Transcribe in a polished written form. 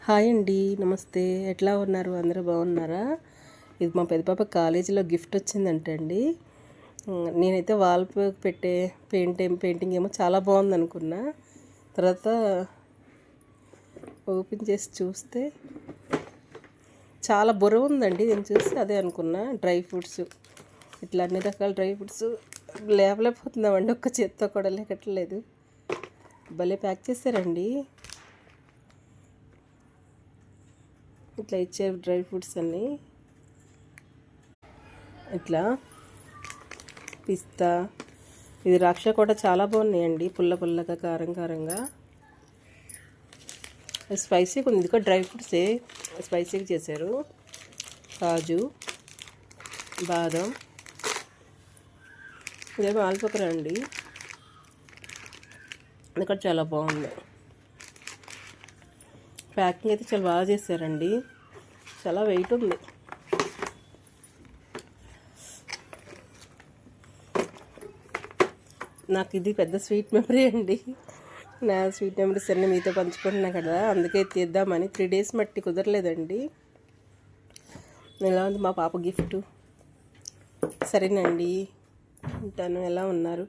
Hi అండి, నమస్తే. ఎట్లా ఉన్నారు? అందరూ బాగున్నారా? ఇది మా పెద్ద పాప కాలేజీలో గిఫ్ట్ వచ్చిందంటే అండి. నేనైతే వాల్ పెట్టే పెయింటింగ్ ఏమో చాలా బాగుంది అనుకున్నా. తర్వాత ఓపెన్ చేసి చూస్తే చాలా బరువు ఉందండి. నేను చూసి అదే అనుకున్నా. డ్రై ఫ్రూట్స్, ఇట్లా అన్ని రకాల డ్రై ఫ్రూట్స్ లేపలేకపోతున్నామండి. ఒక్క చేత్తో కూడా లేకట్లేదు. భలే ప్యాక్ చేశారండి. ఇట్లా ఇచ్చే డ్రై ఫ్రూట్స్ అన్నీ ఇట్లా పిస్తా, ఇది ద్రాక్ష కూడా చాలా బాగున్నాయండి. పుల్ల పుల్లగా, కారం కారంగా, స్పైసీగా ఉంది. ఇది కూడా డ్రై ఫ్రూట్సే, స్పైసీగా చేశారు. కాజు, బాదం, ఇదేమో ఆల్పకరా అండి. ఇది కూడా చాలా బాగుంది. ప్యాకింగ్ అయితే చాలా బాగా చేశారండి. చాలా వెయిట్ ఉంది. నాకు ఇది పెద్ద స్వీట్ మెమరీ అండి. నా స్వీట్ మెమరీస్ అన్నీ మీతో పంచుకుంటున్నా కదా, అందుకే తీద్దామని. 3 days మట్టి కుదరలేదండి. ఎలా ఉంది మా పాప గిఫ్ట్? సరేనండి, ఉంటాను. ఎలా ఉన్నారు?